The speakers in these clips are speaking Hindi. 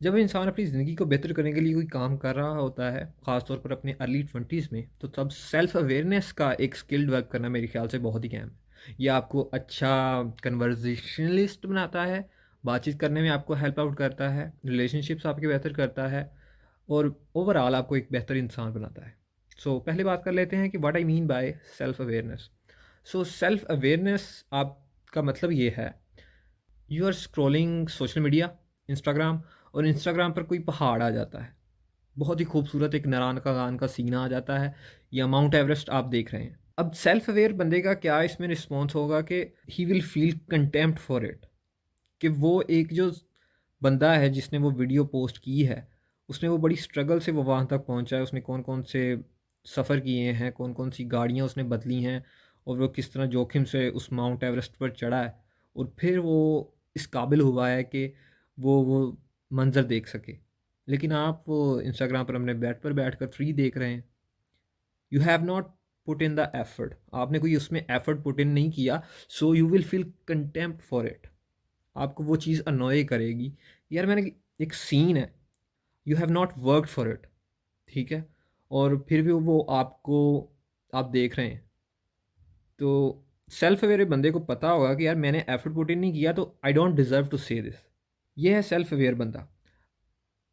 जब इंसान अपनी ज़िंदगी को बेहतर करने के लिए कोई काम कर रहा होता है, ख़ास तौर पर अपने अर्ली 20s में, तो तब सेल्फ अवेयरनेस का एक स्किल डेवलप करना मेरे ख्याल से बहुत ही अहम है। ये आपको अच्छा कन्वर्सेशनलिस्ट बनाता है, बातचीत करने में आपको हेल्प आउट करता है, रिलेशनशिप्स आपके बेहतर करता है और ओवरऑल आपको एक बेहतर इंसान बनाता है। सो पहले बात कर लेते हैं कि what I mean by self awareness. So self awareness आपका मतलब ये है, you are scrolling social media, Instagram, और इंस्टाग्राम पर कोई पहाड़ आ जाता है, बहुत ही खूबसूरत एक नारायण का गान का सीन आ जाता है, या माउंट एवरेस्ट आप देख रहे हैं। अब सेल्फ अवेयर बंदे का क्या इसमें रिस्पॉन्स होगा कि he will feel contempt for it, कि वो एक जो बंदा है जिसने वो वीडियो पोस्ट की है, उसने वो बड़ी स्ट्रगल से वो वहाँ तक पहुँचा है, उसने कौन कौन से सफ़र किए हैं, कौन कौन सी गाड़ियाँ उसने बदली हैं, और वो किस तरह जोखिम से उस माउंट एवरेस्ट पर चढ़ा है, और फिर वो इस काबिल हुआ है कि वो मंज़र देख सके। लेकिन आप वो इंस्टाग्राम पर अपने बेड पर बैठकर फ्री देख रहे हैं। You have not put in the effort, आपने कोई उसमें एफर्ट पुट इन नहीं किया, so you will feel contempt for it. आपको वो चीज़ अनॉय करेगी, यार मैंने एक सीन है, you have not worked for it, ठीक है, और फिर भी वो आपको आप देख रहे हैं। तो सेल्फ अवेयर बंदे को पता होगा कि यार मैंने एफर्ट पुट इन नहीं किया, तो आई डोंट डिज़र्व टू से दिस। ये है सेल्फ अवेयर बंदा।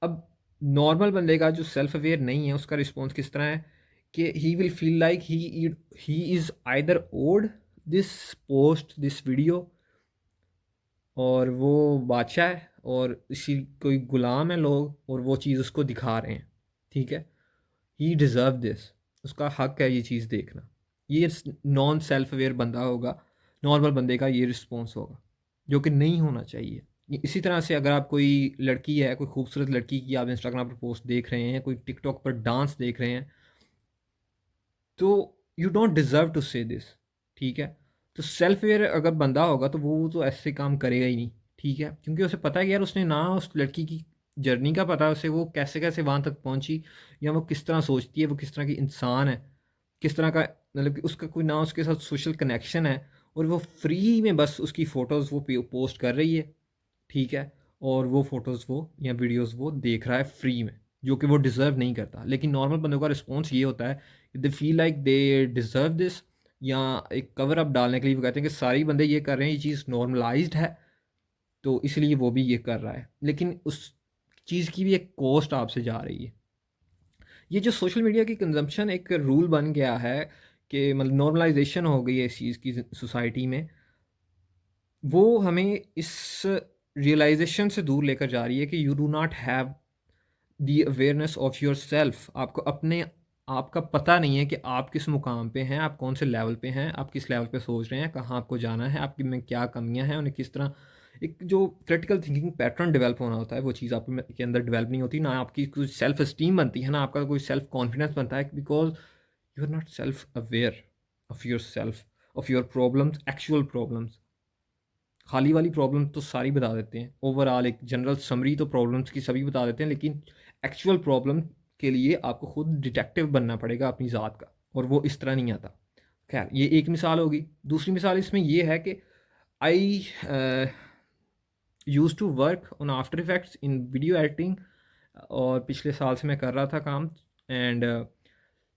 अब नॉर्मल बंदे का जो सेल्फ अवेयर नहीं है उसका रिस्पॉन्स किस तरह है कि he will feel like he is either odd this post this video, और वो बादशाह है और इसी कोई गुलाम है लोग, और वो चीज़ उसको दिखा रहे हैं, ठीक है। ही डिज़र्व दिस, उसका हक है ये चीज़ देखना। ये नॉन सेल्फ अवेयर बंदा होगा, नॉर्मल बंदे का ये रिस्पॉन्स होगा, जो कि नहीं होना चाहिए। इसी तरह से अगर आप कोई लड़की है, कोई खूबसूरत लड़की की आप इंस्टाग्राम पर पोस्ट देख रहे हैं, कोई टिकटॉक पर डांस देख रहे हैं, तो यू डोंट डिज़र्व टू से दिस, ठीक है। तो सेल्फ अवेयर अगर बंदा होगा तो वो तो ऐसे काम करेगा ही नहीं, ठीक है, क्योंकि उसे पता है कि यार उसने ना उस लड़की की जर्नी का पता है उसे, वो कैसे कैसे वहाँ तक पहुँची, या वो किस तरह सोचती है, वो किस तरह की इंसान है, किस तरह का, मतलब कि उसका कोई ना उसके साथ सोशल कनेक्शन है, और वो फ्री में बस उसकी फ़ोटोज़ वो पोस्ट कर रही है, ठीक है, और वो फ़ोटोज़ वो या वीडियोज़ वो देख रहा है फ्री में, जो कि वो डिज़र्व नहीं करता। लेकिन नॉर्मल बंदों का रिस्पॉन्स ये होता है कि they feel like they deserve this, या एक कवर अप डालने के लिए वो कहते हैं कि सारे बंदे ये कर रहे हैं, ये चीज़ नॉर्मलाइज्ड है, तो इसलिए वो भी ये कर रहा है। लेकिन उस चीज़ की भी एक कॉस्ट आपसे जा रही है। ये जो सोशल मीडिया की कंजम्पशन एक रूल बन गया है कि मतलब नॉर्मलाइजेशन हो गई है इस चीज़ की सोसाइटी में, वो हमें इस रियलाइजेशन से दूर लेकर जा रही है कि you do not have the awareness of your self. आपको अपने आप का पता नहीं है कि आप किस मुकाम पे हैं, आप कौन से लेवल पे हैं, आप किस लेवल पे सोच रहे हैं, कहाँ आपको जाना है, आपकी में क्या कमियां हैं, उन्हें किस तरह एक जो क्रिटिकल थिंकिंग पैटर्न डेवलप होना होता है वो चीज़ आप में के अंदर डेवलप नहीं होती, ना आपकी कोई सेल्फ इस्टीम बनती है, ना आपका कोई सेल्फ कॉन्फिडेंस बनता है, because you are not self aware of your self, of your problems, actual problems. खाली वाली प्रॉब्लम तो सारी बता देते हैं, ओवरऑल एक जनरल समरी तो प्रॉब्लम्स की सभी बता देते हैं, लेकिन एक्चुअल प्रॉब्लम के लिए आपको खुद डिटेक्टिव बनना पड़ेगा अपनी ज़ात का, और वो इस तरह नहीं आता। खैर, ये एक मिसाल होगी। दूसरी मिसाल इसमें ये है कि I used to work on after effects in video editing, और पिछले साल से मैं कर रहा था काम, and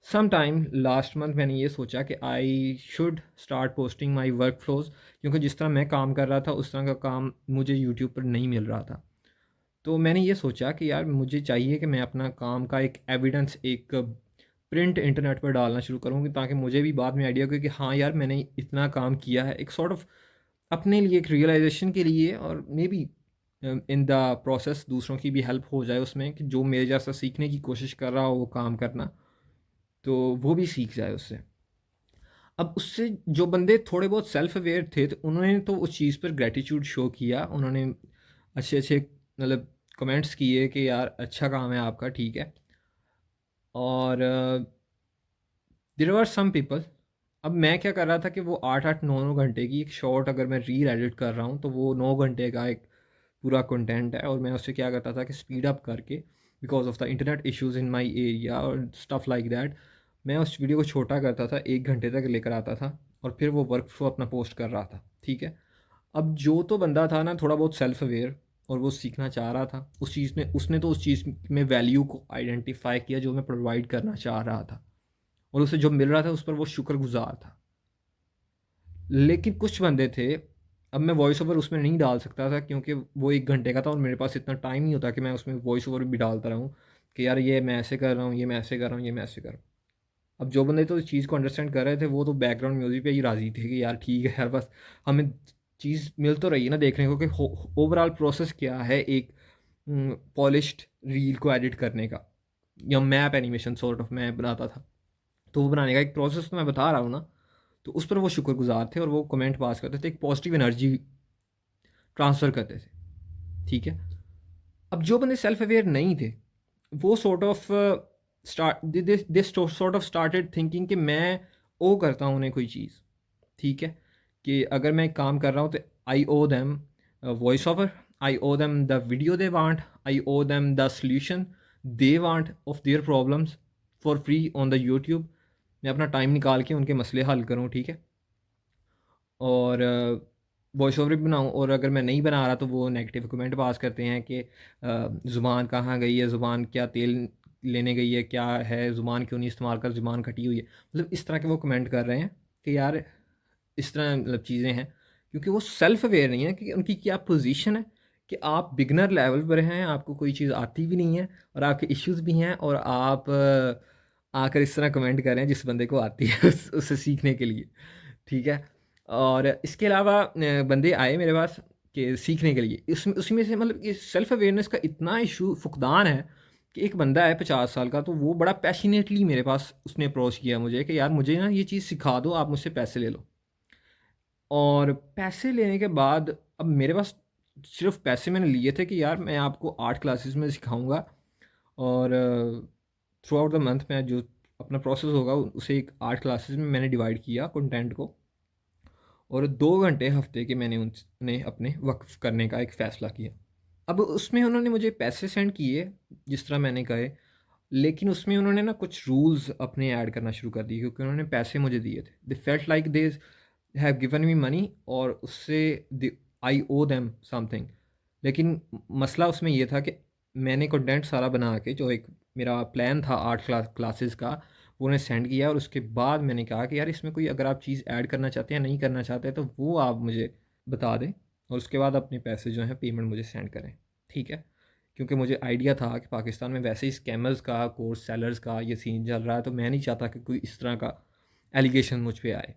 some time last month मैंने ये सोचा कि I should start posting my work flows, क्योंकि जिस तरह मैं काम कर रहा था उस तरह का काम मुझे यूट्यूब पर नहीं मिल रहा था। तो मैंने ये सोचा कि यार मुझे चाहिए कि मैं अपना काम का एक एविडेंस, एक प्रिंट इंटरनेट पर डालना शुरू करूँगी, ताकि मुझे भी बाद में आइडिया हो कि हाँ यार मैंने इतना काम किया है, एक सॉर्ट ऑफ अपने लिए एक रियलाइजेशन के लिए, और may be in the process दूसरों की भी हेल्प हो जाए उसमें, कि जो मेरे जैसा सीखने की कोशिश कर रहा हो वो काम करना, तो वो भी सीख जाए उससे। अब उससे जो बंदे थोड़े बहुत सेल्फ अवेयर थे, तो उन्होंने तो उस चीज़ पर ग्रेटिट्यूड शो किया, उन्होंने अच्छे अच्छे मतलब कमेंट्स किए कि यार अच्छा काम है आपका, ठीक है। और देयर आर सम पीपल, अब मैं क्या कर रहा था कि वो 8-8 9 9 घंटे की एक शॉर्ट अगर मैं रील एडिट कर रहा हूँ, तो वो 9 घंटे का एक पूरा कंटेंट है, और मैं उससे क्या करता था कि स्पीड अप करके, because of the internet issues in my area और स्टफ लाइक दैट, मैं उस वीडियो को छोटा करता था, 1 घंटे तक लेकर आता था, और फिर वो वर्क फ्लो अपना पोस्ट कर रहा था, ठीक है। अब जो तो बंदा था ना थोड़ा बहुत सेल्फ अवेयर, और वो सीखना चाह रहा था उस चीज़ में, उसने तो उस चीज़ में वैल्यू को आइडेंटिफाई किया जो मैं प्रोवाइड करना चाह रहा था, और उसे जो मिल रहा था उस पर वो शुक्रगुजार था। लेकिन कुछ बंदे थे, अब मैं वॉइस ओवर उसमें नहीं डाल सकता था क्योंकि वो 1 घंटे का था और मेरे पास इतना टाइम नहीं होता कि मैं उसमें वॉइस ओवर भी डालता रहूँ कि यार ये मैं ऐसे कर रहा हूँ, ये मैं ऐसे कर रहा हूँ, ये मैं ऐसे कर रहा हूँ। अब जो बंदे तो इस चीज़ को अंडरस्टैंड कर रहे थे वो तो बैकग्राउंड म्यूज़िक पे ही राज़ी थे कि यार ठीक है यार, बस हमें चीज़ मिल तो रही है ना देखने को कि ओवरऑल प्रोसेस क्या है एक पॉलिश्ड रील को एडिट करने का, या मैप एनिमेशन सॉर्ट ऑफ मैं बनाता था, तो वो बनाने का एक प्रोसेस तो मैं बता रहा हूँ ना। तो उस पर वो शुक्रगुजार थे और वो कमेंट पास करते थे, एक पॉजिटिव एनर्जी ट्रांसफ़र करते थे, ठीक है। अब जो बंदे सेल्फ अवेयर नहीं थे वो sort of this sort of started thinking कि मैं ओ करता हूँ उन्हें कोई चीज़, ठीक है, कि अगर मैं एक काम कर रहा हूँ तो I owe them voice over, I owe them the video they want, I owe them the solution they want of their problems for free on the YouTube. मैं अपना टाइम निकाल के उनके मसले हल करूँ, ठीक है, और वॉइस ओवर भी बनाऊँ, और अगर मैं नहीं बना रहा तो वो नेगेटिव कमेंट पास करते हैं कि ज़ुबान कहाँ गई है, ज़ुबान क्या तेल लेने गई है, क्या है, ज़ुबान क्यों नहीं इस्तेमाल कर, ज़ुबान कटी हुई है। मतलब इस तरह के वो कमेंट कर रहे हैं कि यार इस तरह मतलब चीज़ें हैं, क्योंकि वो सेल्फ अवेयर नहीं है कि उनकी क्या पोजीशन है, कि आप बिगनर लेवल पर हैं, आपको कोई चीज़ आती भी नहीं है और आपके इश्यूज़ भी हैं, और आप आकर इस तरह कमेंट कर रहे हैं जिस बंदे को आती है उससे सीखने के लिए, ठीक है। और इसके अलावा बंदे आए मेरे पास कि सीखने के लिए, इसमें उसी में से मतलब ये सेल्फ अवेयरनेस का इतना इशू फुकदान है कि एक बंदा है 50 साल का, तो वो बड़ा पैशनेटली मेरे पास उसने अप्रोच किया मुझे कि यार मुझे ना ये चीज़ सिखा दो, आप मुझसे पैसे ले लो। और पैसे लेने के बाद अब मेरे पास सिर्फ पैसे मैंने लिए थे कि यार मैं आपको 8 क्लासेस में सिखाऊंगा, और थ्रू आउट द मंथ में जो अपना प्रोसेस होगा उसे एक 8 क्लासेस में मैंने डिवाइड किया कंटेंट को, और 2 घंटे हफ्ते के मैंने उन्हें अपने वक्फ करने का एक फ़ैसला किया। अब उसमें उन्होंने मुझे पैसे सेंड किए जिस तरह मैंने कहे, लेकिन उसमें उन्होंने ना कुछ रूल्स अपने ऐड करना शुरू कर दिए क्योंकि उन्होंने पैसे मुझे दिए थे। They felt like they have given me money, और उससे आई ओ देम समथिंग। लेकिन मसला उसमें ये था कि मैंने कंटेंट सारा बना के जो एक मेरा प्लान था 8 क्लासेस का, वो उन्हें सेंड किया, और उसके बाद मैंने कहा कि यार इसमें कोई अगर आप चीज़ ऐड करना चाहते हैं, नहीं करना चाहते तो वो आप मुझे बता दें, और उसके बाद अपने पैसे जो हैं पेमेंट मुझे सेंड करें, ठीक है। क्योंकि मुझे आइडिया था कि पाकिस्तान में वैसे ही स्कैमर्स का, कोर्स सेलर्स का ये सीन चल रहा है, तो मैं नहीं चाहता कि कोई इस तरह का एलिगेशन मुझ पे आए।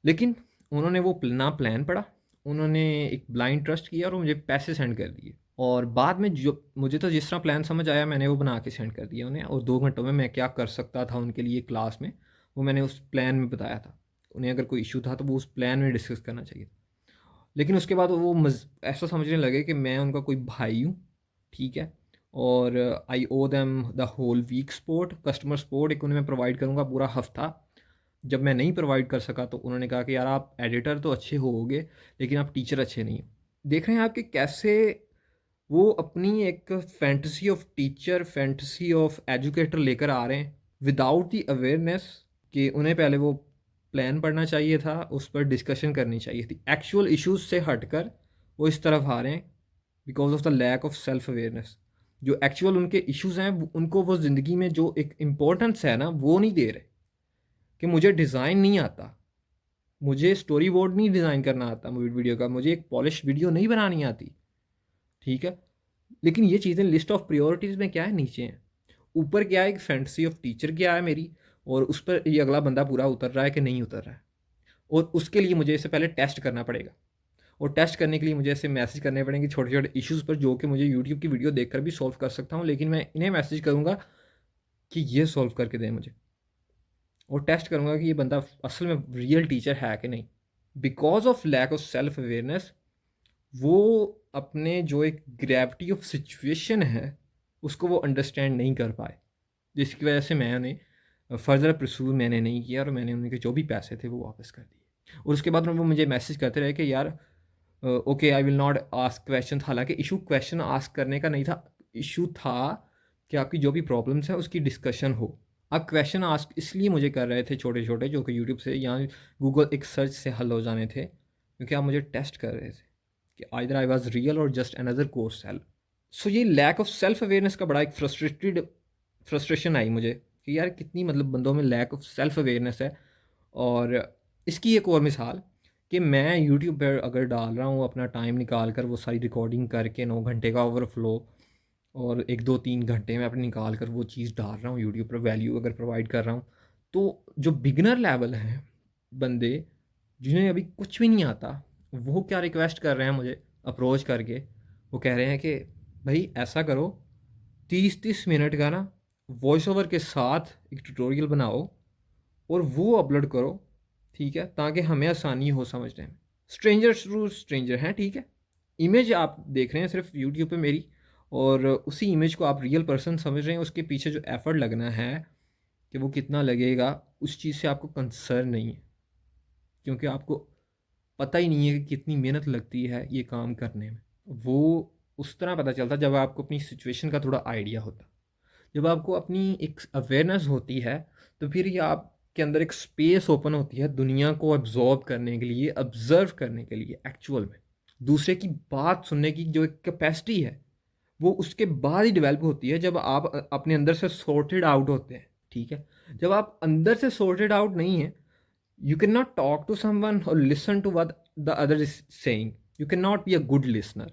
लेकिन उन्होंने वो ना प्लान पढ़ा, उन्होंने एक ब्लाइंड ट्रस्ट किया और वो मुझे पैसे सेंड कर दिए, और बाद में जो मुझे तो जिस तरह प्लान समझ आया मैंने वो बना के सेंड कर दिया उन्हें, और 2 घंटों में मैं क्या कर सकता था उनके लिए क्लास में, वो मैंने उस प्लान में बताया था। उन्हें अगर कोई इशू था तो वो उस प्लान में डिस्कस करना चाहिए। लेकिन उसके बाद वो ऐसा समझने लगे कि मैं उनका कोई भाई हूँ, ठीक है, और I owe them the whole week support, customer support एक उन्हें मैं प्रोवाइड करूँगा पूरा हफ्ता। जब मैं नहीं प्रोवाइड कर सका तो उन्होंने कहा कि यार आप एडिटर तो अच्छे होगे लेकिन आप टीचर अच्छे नहीं हो। देख रहे हैं आप कि कैसे वो अपनी एक fantasy of teacher, fantasy of educator लेकर आ रहे हैं विदाउट दी अवेयरनेस कि उन्हें पहले वो प्लान पढ़ना चाहिए था, उस पर डिस्कशन करनी चाहिए थी, एक्चुअल इश्यूज से हटकर वो इस तरफ आ रहे हैं because of the lack of self awareness. जो एक्चुअल उनके इश्यूज हैं उनको वो ज़िंदगी में जो एक इम्पोर्टेंस है ना वो नहीं दे रहे, कि मुझे डिज़ाइन नहीं आता, मुझे स्टोरी बोर्ड नहीं डिज़ाइन करना आता वीडियो का, मुझे एक पॉलिश वीडियो नहीं बनानी आती, ठीक है। लेकिन ये चीज़ें लिस्ट ऑफ प्रायोरिटीज़ में क्या है, नीचे हैं। ऊपर क्या है, एक फैंटेसी ऑफ टीचर क्या है मेरी, और उस पर ये अगला बंदा पूरा उतर रहा है कि नहीं उतर रहा है, और उसके लिए मुझे इससे पहले टेस्ट करना पड़ेगा, और टेस्ट करने के लिए मुझे ऐसे मैसेज करने पड़ेंगे छोटे छोटे इश्यूज़ पर जो कि मुझे यूट्यूब की वीडियो देखकर भी सॉल्व कर सकता हूँ, लेकिन मैं इन्हें मैसेज करूँगा कि ये सॉल्व करके दें मुझे, और टेस्ट करूँगा कि ये बंदा असल में रियल टीचर है कि नहीं। Because of lack of self awareness वो अपने जो एक ग्रेविटी ऑफ सिचुएशन है उसको वो अंडरस्टैंड नहीं कर पाए, जिसकी वजह से मैं उन्हें फर्दर प्रसूव मैंने नहीं किया, और मैंने उनके जो भी पैसे थे वो वापस कर दिए। और उसके बाद वो मुझे मैसेज करते रहे कि यार okay I will not ask question, हालांकि इशू क्वेश्चन आस्क करने का नहीं था, इशू था कि आपकी जो भी प्रॉब्लम्स हैं उसकी डिस्कशन हो। आप क्वेश्चन आस्क इसलिए मुझे कर रहे थे छोटे छोटे जो कि यूट्यूब से या गूगल एक सर्च से हल हो जाने थे, क्योंकि आप मुझे टेस्ट कर रहे थे कि आइदर आई वाज रियल और जस्ट अनदर कोर्स सेल। सो ये लैक ऑफ सेल्फ अवेयरनेस का बड़ा एक फ्रस्ट्रेशन आई मुझे कि यार कितनी मतलब बंदों में लैक ऑफ सेल्फ अवेयरनेस है। और इसकी एक और मिसाल कि मैं यूट्यूब पर अगर डाल रहा हूँ अपना टाइम निकाल कर वो सारी रिकॉर्डिंग करके 9 घंटे का ओवरफ्लो, और 1 2 3 घंटे में अपने निकाल कर वो चीज़ डाल रहा हूँ यूट्यूब पर, वैल्यू अगर प्रोवाइड कर रहा हूँ, तो जो बिगनर लेवल हैं बंदे जिन्हें अभी कुछ भी नहीं आता, वो क्या रिक्वेस्ट कर रहे हैं मुझे अप्रोच करके। वो कह रहे हैं कि भाई ऐसा करो, 30 30 मिनट का ना वॉइस ओवर के साथ एक ट्यूटोरियल बनाओ और वो अपलोड करो, ठीक है, ताकि हमें आसानी हो समझने में। स्ट्रेंजर टू स्ट्रेंजर हैं, ठीक है, इमेज आप देख रहे हैं सिर्फ यूट्यूब पे मेरी, और उसी इमेज को आप रियल पर्सन समझ रहे हैं, उसके पीछे जो एफ़र्ट लगना है कि वो कितना लगेगा, उस चीज़ से आपको कंसर्न नहीं है, क्योंकि आपको पता ही नहीं है कि कितनी मेहनत लगती है ये काम करने में। वो उस तरह पता चलता जब आपको अपनी सिचुएशन का थोड़ा आइडिया होता, जब आपको अपनी एक अवेयरनेस होती है, तो फिर ये आपके अंदर एक स्पेस ओपन होती है दुनिया को अब्जॉर्ब करने के लिए, ऑब्जर्व करने के लिए एक्चुअल में। दूसरे की बात सुनने की जो एक कैपेसिटी है वो उसके बाद ही डेवलप होती है जब आप अपने अंदर से सॉर्टेड आउट होते हैं, ठीक है। जब आप अंदर से सॉर्टेड आउट नहीं है, you can not talk to someone और listen to what the other is saying. You can not be a good listener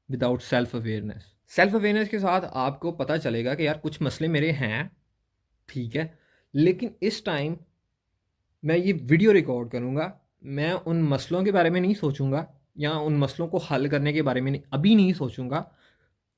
without self awareness. Self awareness के साथ आपको पता चलेगा कि यार कुछ मसले मेरे हैं, ठीक है, लेकिन इस टाइम मैं ये वीडियो रिकॉर्ड करूँगा, मैं उन मसलों के बारे में नहीं सोचूंगा, या उन मसलों को हल करने के बारे में अभी नहीं सोचूंगा।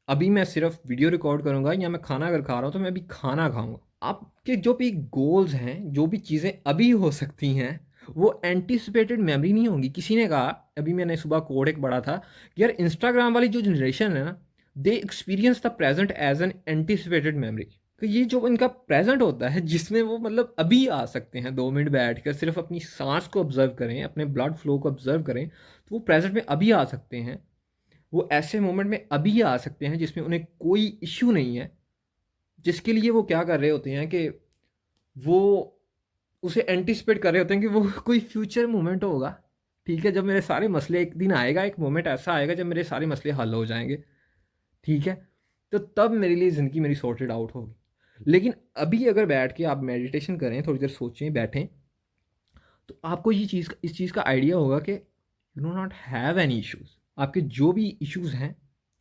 अभी मैं सिर्फ वीडियो रिकॉर्ड करूँगा, या मैं खाना अगर खा रहा हूँ तो मैं अभी खाना खाऊँगा। आपके जो भी गोल्स हैं, जो भी चीज़ें अभी हो सकती हैं, वो एंटिसिपेटेड मेमोरी नहीं होंगी। किसी ने कहा, अभी मैंने सुबह कोड एक पढ़ा था कि यार इंस्टाग्राम वाली जो जनरेशन है ना, they experience the present as an anticipated memory. तो ये जो इनका प्रेजेंट होता है जिसमें वो मतलब अभी आ सकते हैं, 2 मिनट बैठ कर सिर्फ अपनी सांस को ऑब्जर्व करें, अपने ब्लड फ्लो को ऑब्जर्व करें, तो वो प्रेजेंट में अभी आ सकते हैं। वो ऐसे मोमेंट में अभी आ सकते हैं जिसमें उन्हें कोई इश्यू नहीं है, जिसके लिए वो क्या कर रहे होते हैं कि वो उसे एंटिसिपेट कर रहे होते हैं कि वो कोई फ्यूचर मोमेंट होगा, ठीक है, जब मेरे सारे मसले, एक दिन आएगा, एक मोमेंट ऐसा आएगा जब मेरे सारे मसले हल हो जाएंगे, ठीक है, तो तब मेरे लिए ज़िंदगी मेरी सॉर्टेड आउट होगी। लेकिन अभी अगर बैठ के आप मेडिटेशन करें, थोड़ी देर सोचें, बैठें, तो आपको ये चीज़, इस चीज़ का आइडिया होगा कि you do not have any issues. आपके जो भी इश्यूज़ हैं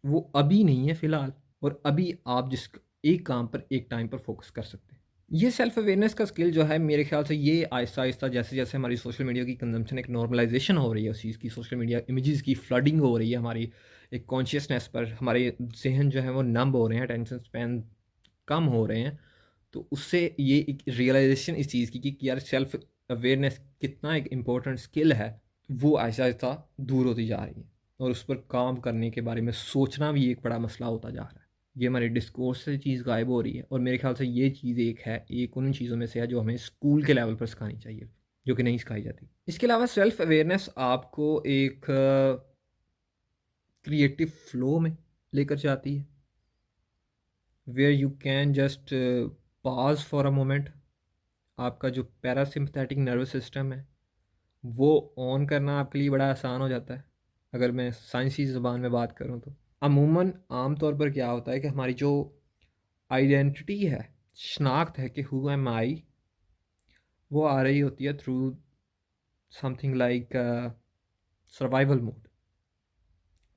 वो अभी नहीं है फ़िलहाल, और अभी आप जिस एक काम पर एक टाइम पर फोकस कर सकते हैं। ये सेल्फ अवेयरनेस का स्किल जो है, मेरे ख्याल से ये आहिस्ता आहिस्ता जैसे जैसे हमारी सोशल मीडिया की कंजम्पशन, एक नॉर्मलाइजेशन हो रही है उस चीज़ की, सोशल मीडिया इमेजेस की फ्लडिंग हो रही है हमारी एक कॉन्शियसनेस पर, हमारे जहन जो है वो नंब हो रहे हैं, अटेंशन स्पैन कम हो रहे हैं, तो उससे ये एक रियलाइजेशन इस चीज़ की कि यार सेल्फ अवेयरनेस कितना एक इम्पोर्टेंट स्किल है, वो आहिस्ता आहिस्ता दूर होती जा रही है, और उस पर काम करने के बारे में सोचना भी एक बड़ा मसला होता जा रहा है। ये हमारे डिस्कोर्स से चीज़ गायब हो रही है, और मेरे ख्याल से ये चीज़ एक है, एक उन चीज़ों में से है जो हमें स्कूल के लेवल पर सिखानी चाहिए, जो कि नहीं सिखाई जाती। इसके अलावा सेल्फ अवेयरनेस आपको एक क्रिएटिव फ्लो में लेकर जाती है, where you can just pause for a moment. आपका जो पैरासिम्पथेटिक नर्वस सिस्टम है वो ऑन करना आपके लिए बड़ा आसान हो जाता है, अगर मैं साइंसी ज़बान में बात करूँ तो। अमूमन आम तौर पर क्या होता है कि हमारी जो आइडेंटिटी है, शनाख्त है कि हु एम आई, वो आ रही होती है through something like survival mode.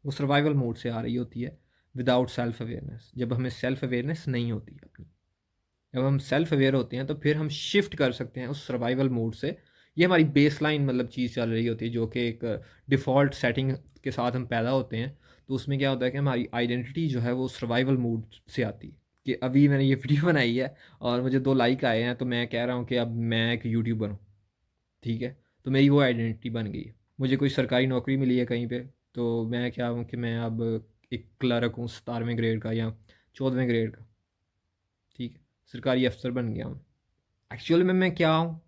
वो सर्वाइवल मोड से आ रही होती है विदाउट सेल्फ अवेयरनेस, जब हमें सेल्फ अवेयरनेस नहीं होती अपनी। जब हम सेल्फ अवेयर होते हैं तो फिर हम शिफ्ट कर सकते हैं उस सर्वाइवल मोड से। ये हमारी बेसलाइन मतलब चीज़ चल रही होती है, जो कि एक डिफ़ॉल्ट सेटिंग के साथ हम पैदा होते हैं। तो उसमें क्या होता है कि हमारी आइडेंटिटी जो है वो सर्वाइवल मोड से आती है, कि अभी मैंने ये वीडियो बनाई है और मुझे 2 लाइक आए हैं, तो मैं कह रहा हूँ कि अब मैं एक यूट्यूबर हूँ, ठीक है, तो मेरी वो आइडेंटिटी बन गई है। मुझे कोई सरकारी नौकरी मिली है कहीं पे, तो मैं क्या हूँ कि मैं अब एक क्लर्क हूँ 17वें ग्रेड का या 14वें ग्रेड का, ठीक है, सरकारी अफसर बन गया हूँ। एक्चुअल में मैं क्या हूँ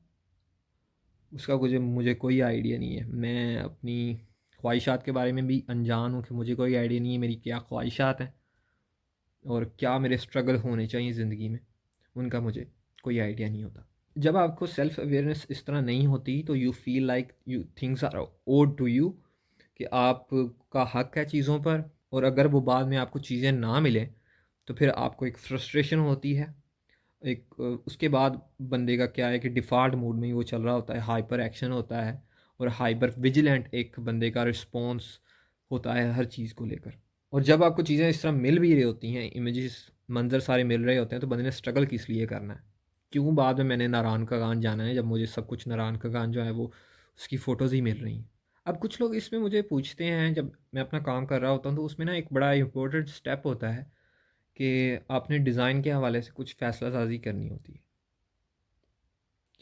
उसका मुझे कोई आइडिया नहीं है। मैं अपनी ख्वाहिशात के बारे में भी अनजान हूँ कि मुझे कोई आइडिया नहीं है मेरी क्या ख्वाहिशात हैं और क्या मेरे स्ट्रगल होने चाहिए ज़िंदगी में, उनका मुझे कोई आइडिया नहीं होता। जब आपको सेल्फ अवेयरनेस इस तरह नहीं होती तो you feel like you things are odd to you, कि आपका हक है चीज़ों पर, और अगर वो बाद में आपको चीज़ें ना मिलें तो फिर आपको एक फ्रस्ट्रेशन होती है। उसके बाद बंदे का क्या है कि डिफ़ॉल्ट मोड में ही वो चल रहा होता है, हाइपर एक्शन होता है और हाइपर विजिलेंट एक बंदे का रिस्पॉन्स होता है हर चीज़ को लेकर। और जब आपको चीज़ें इस तरह मिल भी रही होती हैं, इमेजेस मंज़र सारे मिल रहे होते हैं, तो बंदे ने स्ट्रगल किस लिए करना है? क्यों बाद में मैंने नारायण का गान जाना है, जब मुझे सब कुछ नारायण का गान जो है वो उसकी फ़ोटोज़ ही मिल रही हैं। अब कुछ लोग इसमें मुझे पूछते हैं, जब मैं अपना काम कर रहा होता हूँ तो उसमें ना एक बड़ा इम्पोर्टेंट स्टेप होता है कि आपने डिज़ाइन के हवाले से कुछ फ़ैसला साज़ी करनी होती है।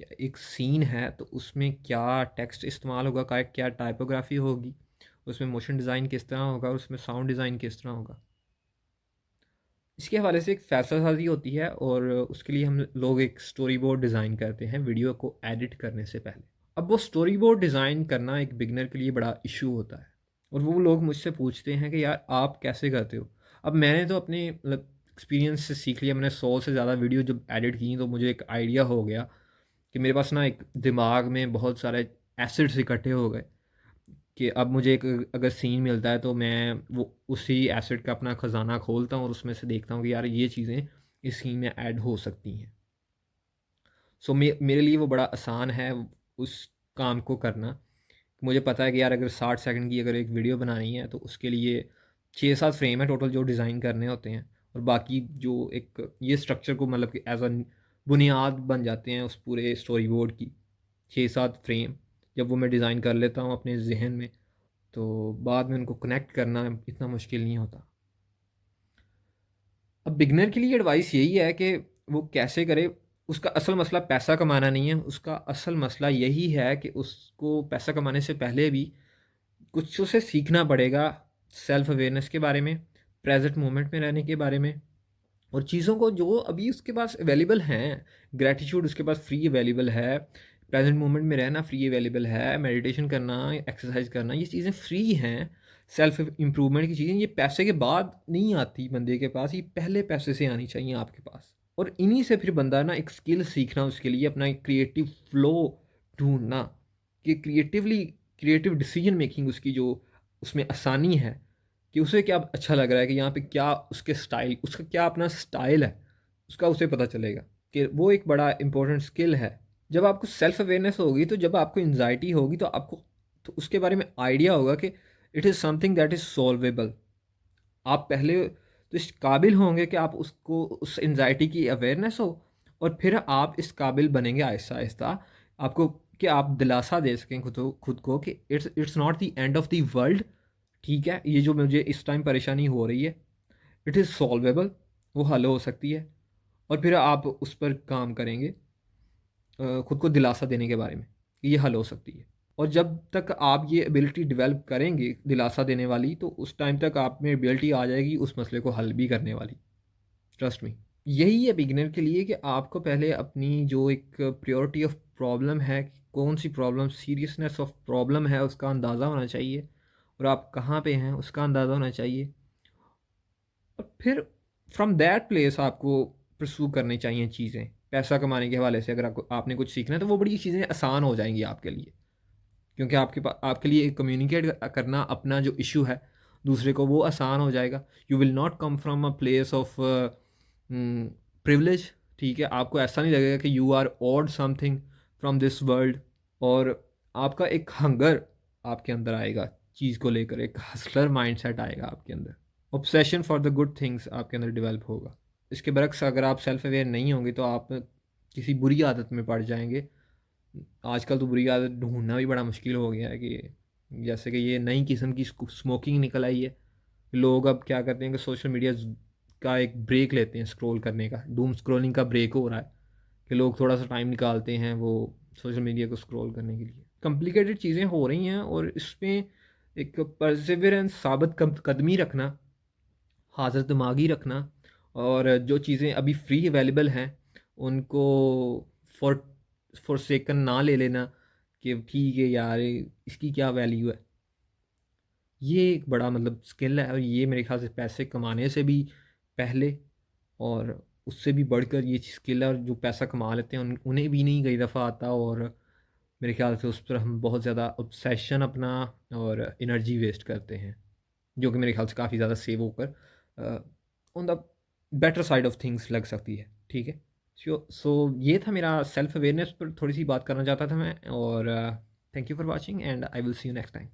क्या एक सीन है तो उसमें क्या टेक्स्ट इस्तेमाल होगा, क्या टाइपोग्राफ़ी होगी, उसमें मोशन डिज़ाइन किस तरह होगा, उसमें साउंड डिज़ाइन किस तरह होगा। इसके हवाले से एक फ़ैसला साज़ी होती है और उसके लिए हम लोग एक स्टोरी बोर्ड डिज़ाइन करते हैं वीडियो को एडिट करने से पहले। अब वो स्टोरी बोर्ड डिज़ाइन करना एक बिगिनर के लिए बड़ा इशू होता है और वो लोग मुझसे पूछते हैं कि यार आप कैसे करते हो? अब मैंने तो अपने मतलब एक्सपीरियंस से सीख लिया, मैंने 100 से ज़्यादा वीडियो जब एडिट की तो मुझे एक आइडिया हो गया कि मेरे पास ना एक दिमाग में बहुत सारे एसिड्स इकट्ठे हो गए कि अब मुझे एक अगर सीन मिलता है तो मैं वो उसी एसिड का अपना ख़जाना खोलता हूँ और उसमें से देखता हूँ कि यार ये चीज़ें इस सीन में ऐड हो सकती हैं। सो मेरे लिए वो बड़ा आसान है उस काम को करना। मुझे पता है कि यार अगर 60 सेकंड की अगर एक वीडियो बनानी है तो उसके लिए 6-7 फ्रेम है टोटल जो डिज़ाइन करने होते हैं, और बाकी जो एक ये स्ट्रक्चर को मतलब कि एज़ अ बुनियाद बन जाते हैं उस पूरे स्टोरी बोर्ड की 6-7 फ्रेम। जब वो मैं डिज़ाइन कर लेता हूँ अपने ज़हन में, तो बाद में उनको कनेक्ट करना इतना मुश्किल नहीं होता। अब बिगिनर के लिए एडवाइस यही है कि वो कैसे करे। उसका असल मसला पैसा कमाना नहीं है, उसका असल मसला यही है कि उसको पैसा कमाने से पहले भी कुछ उसे सीखना पड़ेगा सेल्फ अवेयरनेस के बारे में, प्रेजेंट मोमेंट में रहने के बारे में, और चीज़ों को जो अभी उसके पास अवेलेबल हैं। ग्रैटिट्यूड उसके पास फ्री अवेलेबल है, प्रेजेंट मोमेंट में रहना फ्री अवेलेबल है, मेडिटेशन करना, एक्सरसाइज करना, ये चीज़ें फ्री हैं। सेल्फ इम्प्रूवमेंट की चीज़ें ये पैसे के बाद नहीं आती बंदे के पास, ये पहले पैसे से आनी चाहिए आपके पास। और इन्हीं से फिर बंदा ना एक स्किल सीखना, उसके लिए अपना एक क्रिएटिव फ्लो ढूंढना कि क्रिएटिव डिसीजन मेकिंग उसकी जो उसमें आसानी है, कि उसे क्या अच्छा लग रहा है, कि यहाँ पे क्या उसके स्टाइल, उसका क्या अपना स्टाइल है, उसका उसे पता चलेगा। कि वो एक बड़ा इंपॉर्टेंट स्किल है। जब आपको सेल्फ अवेयरनेस होगी, तो जब आपको एंजाइटी होगी तो आपको तो उसके बारे में आइडिया होगा कि it is something that is solvable. आप पहले तो इस काबिल होंगे कि आप उसको उस एंजाइटी की अवेयरनेस हो, और फिर आप इस काबिल बनेंगे आहिस्ता आहिस्ता आपको, कि आप दिलासा दे सकें खुद को कि it's not the end of the world. ठीक है, ये जो मुझे इस टाइम परेशानी हो रही है, इट इज़ सॉल्वेबल, वो हल हो सकती है। और फिर आप उस पर काम करेंगे, खुद को दिलासा देने के बारे में कि ये हल हो सकती है। और जब तक आप ये एबिलिटी डेवलप करेंगे दिलासा देने वाली, तो उस टाइम तक आप में एबिलिटी आ जाएगी उस मसले को हल भी करने वाली। Trust me. यही है बिगिनर के लिए कि आपको पहले अपनी जो एक प्रायोरिटी ऑफ प्रॉब्लम है, कौन सी प्रॉब्लम, सीरियसनेस ऑफ प्रॉब्लम है, उसका अंदाज़ा होना चाहिए, और आप कहाँ पे हैं उसका अंदाज़ा होना चाहिए। और फिर फ्रॉम दैट प्लेस आपको परस्यू करनी चाहिए चीज़ें। पैसा कमाने के हवाले से अगर आपने कुछ सीखना है तो वो बड़ी चीज़ें आसान हो जाएंगी आपके लिए, क्योंकि आपके लिए कम्युनिकेट करना अपना जो इशू है दूसरे को, वो आसान हो जाएगा। You will not come from a place of privilege. ठीक है, आपको ऐसा नहीं लगेगा कि you are odd something from this world. और आपका एक हंगर आपके अंदर आएगा चीज़ को लेकर, एक हसलर माइंडसेट आएगा आपके अंदर, obsession for the good things आपके अंदर डेवलप होगा। इसके बरक्स अगर आप सेल्फ अवेयर नहीं होंगे तो आप किसी बुरी आदत में पड़ जाएंगे। आजकल तो बुरी आदत ढूंढना भी बड़ा मुश्किल हो गया है, कि जैसे कि ये नई किस्म की स्मोकिंग निकल आई है। लोग अब क्या करते हैं कि सोशल मीडिया का एक ब्रेक लेते हैं, स्क्रॉल करने का, डूम स्क्रॉलिंग का ब्रेक हो रहा है, कि लोग थोड़ा सा टाइम निकालते हैं वो सोशल मीडिया को स्क्रॉल करने के लिए। कॉम्प्लिकेटेड चीज़ें हो रही हैं, और इसमें एक परसिवरेंस, साबित कदमी रखना, हाज़िर दिमागी रखना, और जो चीज़ें अभी फ्री अवेलेबल हैं उनको फॉर फॉरसेकन ना ले लेना, कि ठीक है यार इसकी क्या वैल्यू है। ये एक बड़ा मतलब स्किल है, और ये मेरे ख्याल से पैसे कमाने से भी पहले और उससे भी बढ़कर ये स्किल है, और जो पैसा कमा लेते हैं उन्हें भी नहीं कई दफ़ा आता। और मेरे ख्याल से उस पर हम बहुत ज़्यादा ऑब्सेशन अपना और एनर्जी वेस्ट करते हैं, जो कि मेरे ख्याल से काफ़ी ज़्यादा सेव होकर on the better side of things लग सकती है। ठीक है। सो ये था मेरा सेल्फ अवेयरनेस पर थोड़ी सी बात करना चाहता था मैं। और thank you for watching and I will see you next time.